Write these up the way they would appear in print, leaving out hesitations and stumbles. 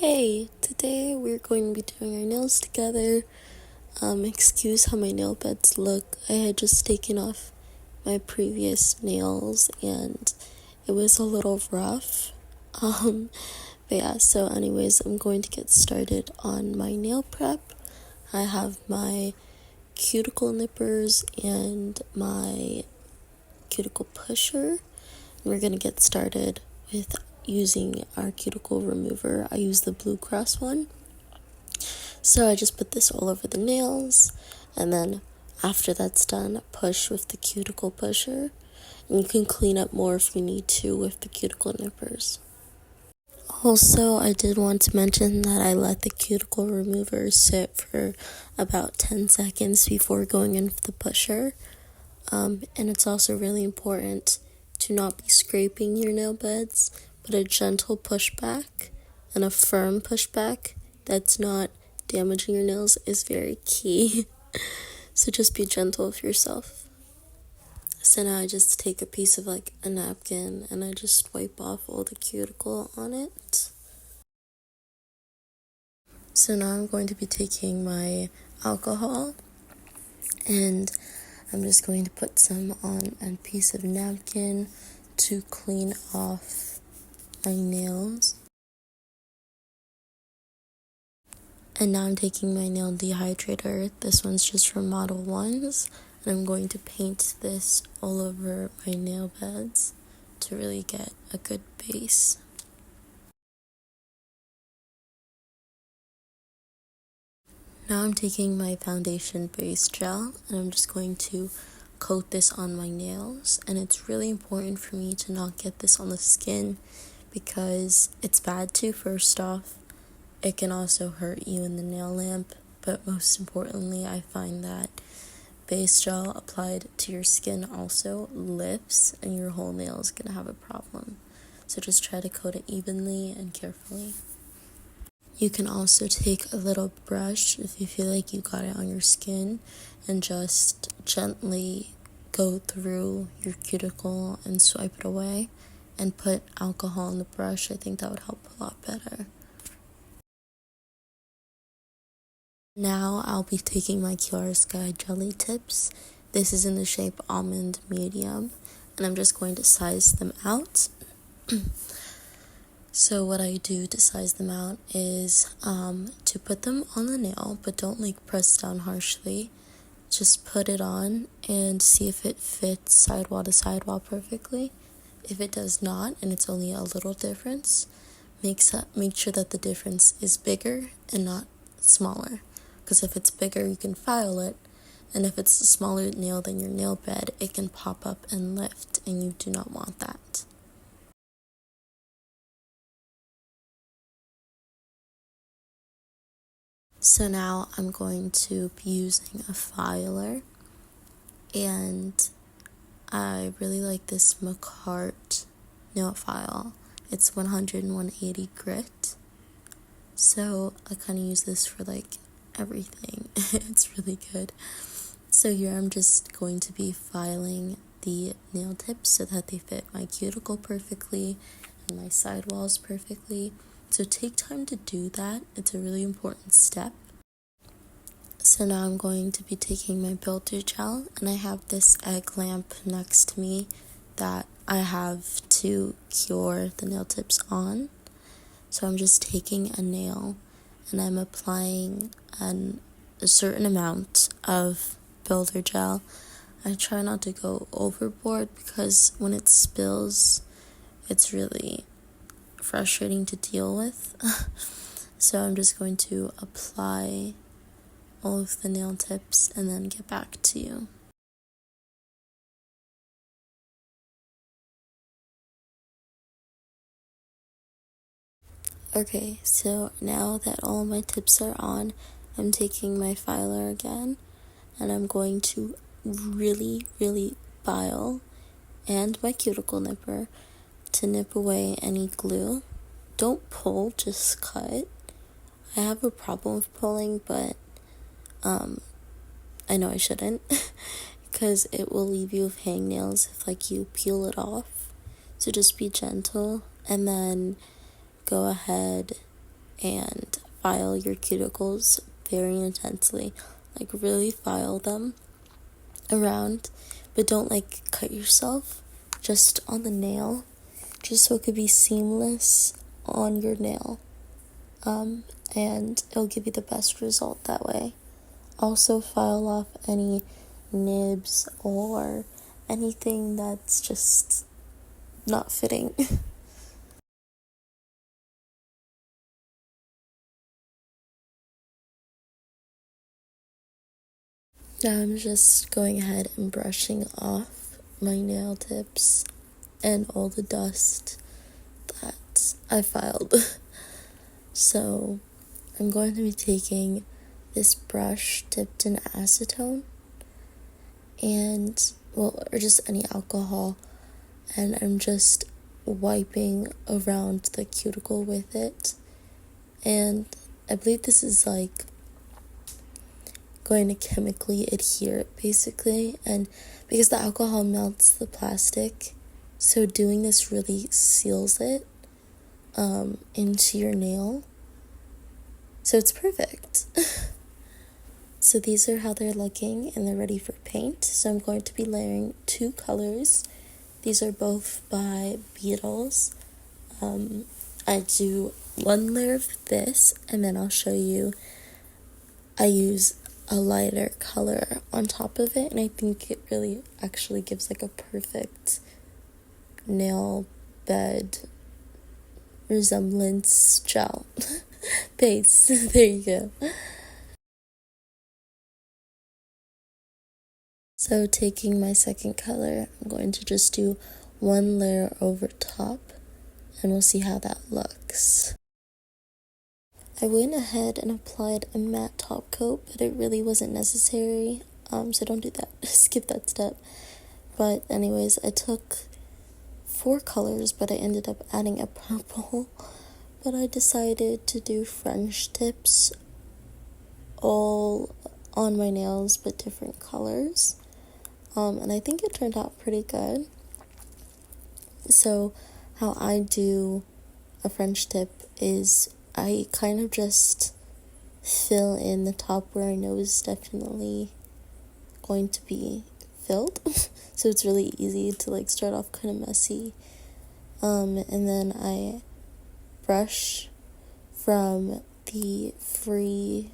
Hey, today we're going to be doing our nails together. Excuse how my nail beds look. I had just taken off my previous nails and it was a little rough. But yeah, so anyways, I'm going to get started on my nail prep. I have my cuticle nippers and my cuticle pusher. And we're going to get started with using our cuticle remover. I use the Blue Cross one. So I just put this all over the nails, and then after that's done, push with the cuticle pusher. And you can clean up more if you need to with the cuticle nippers. Also, I did want to mention that I let the cuticle remover sit for about 10 seconds before going in with the pusher. And it's also really important to not be scraping your nail beds, but a gentle pushback and a firm pushback that's not damaging your nails is very key. So just be gentle with yourself. So now I just take a piece of a napkin and I just wipe off all the cuticle on it. So now I'm going to be taking my alcohol and I'm just going to put some on a piece of napkin to clean off my nails. And now I'm taking my nail dehydrator. This one's just from Model 1s. And I'm going to paint this all over my nail beds to really get a good base. Now I'm taking my foundation base gel and I'm just going to coat this on my nails. And it's really important for me to not get this on the skin because it's bad to, first off. It can also hurt you in the nail lamp, but most importantly, I find that base gel applied to your skin also lifts and your whole nail is going to have a problem. So just try to coat it evenly and carefully. You can also take a little brush if you feel like you got it on your skin and just gently go through your cuticle and swipe it away and put alcohol on the brush. I think that would help a lot better. Now I'll be taking my Sky jelly tips. This is in the shape almond medium, and I'm just going to size them out. So what I do to size them out is to put them on the nail, but don't press down harshly. Just put it on and see if it fits sidewall to sidewall perfectly. If it does not, and it's only a little difference, make sure that the difference is bigger and not smaller. Because if it's bigger, you can file it, and if it's a smaller nail than your nail bed, it can pop up and lift, and you do not want that. So now I'm going to be using a filer, and I really like this Macart nail file. It's 100 and 180 grit, so I kind of use this for everything. It's really good. So here I'm just going to be filing the nail tips so that they fit my cuticle perfectly and my sidewalls perfectly. So take time to do that. It's a really important step. So now I'm going to be taking my builder gel, and I have this egg lamp next to me that I have to cure the nail tips on. So I'm just taking a nail and I'm applying a certain amount of builder gel. I try not to go overboard because when it spills, it's really frustrating to deal with. So I'm just going to apply all of the nail tips and then get back to you. Okay, so now that all my tips are on, I'm taking my filer again and I'm going to really file and my cuticle nipper to nip away any glue. Don't pull, just cut. I have a problem with pulling, but I know I shouldn't because it will leave you with hangnails if you peel it off. So just be gentle and then go ahead and file your cuticles very intensely. Like, really file them around, but don't like cut yourself, just on the nail, just so it could be seamless on your nail. And it'll give you the best result that way. Also, file off any nibs or anything that's just not fitting. Now I'm just going ahead and brushing off my nail tips and all the dust that I filed. So I'm going to be taking this brush dipped in acetone or just any alcohol, and I'm just wiping around the cuticle with it. And I believe this is like going to chemically adhere it, basically, and because the alcohol melts the plastic, so doing this really seals it into your nail, so it's perfect. So these are how they're looking, and they're ready for paint. So I'm going to be layering 2 colors. These are both by Beetles. I do 1 layer of this, and then I'll show you I use a lighter color on top of it, and I think it really actually gives like a perfect nail bed resemblance gel base. There you go. So taking my second color, I'm going to just do 1 layer over top, and we'll see how that looks. I went ahead and applied a matte top coat, but it really wasn't necessary, so don't do that. Skip that step. But anyways, I took 4 colors, but I ended up adding a purple. But I decided to do French tips all on my nails, but different colors. And I think it turned out pretty good. So how I do a French tip is I kind of just fill in the top where I know is definitely going to be filled. So it's really easy to like start off kind of messy. And then I brush from the free,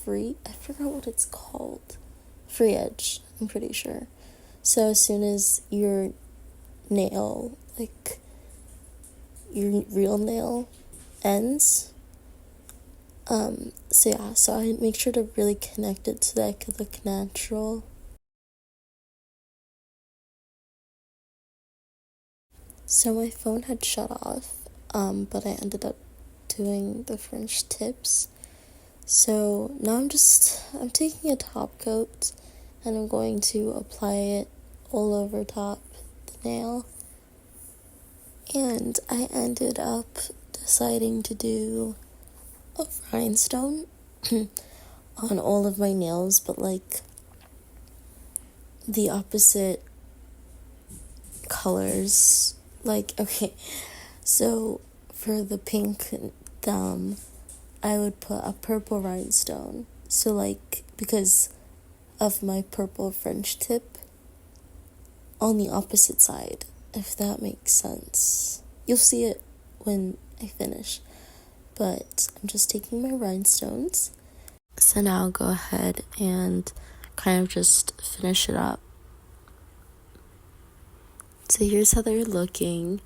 I forgot what it's called. Free edge, I'm pretty sure. So as soon as your nail, like your real nail ends, so I make sure to really connect it so that it could look natural. So my phone had shut off, but I ended up doing the French tips. So now I'm taking a top coat, and I'm going to apply it all over top the nail. And I ended up deciding to do a rhinestone on all of my nails, but like the opposite colors. Like, okay, so for the pink thumb, I would put a purple rhinestone. So like, because of my purple French tip on the opposite side, if that makes sense. You'll see it when I finish. But I'm just taking my rhinestones. So now I'll go ahead and kind of just finish it up. So here's how they're looking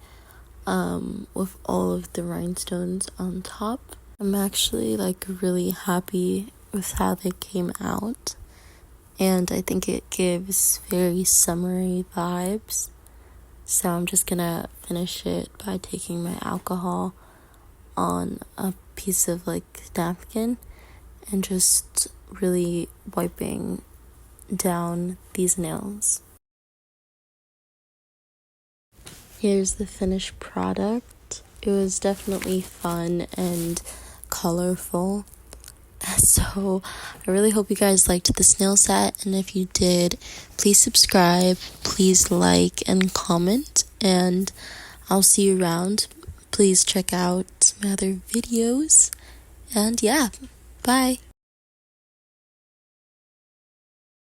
with all of the rhinestones on top. I'm actually like really happy with how they came out. And I think it gives very summery vibes. So I'm just gonna finish it by taking my alcohol on a piece of like napkin and just really wiping down these nails. Here's the finished product. It was definitely fun and colorful. So I really hope you guys liked this nail set, and if you did, please subscribe, please like and comment, and I'll see you around. please check out some other videos. And yeah, bye.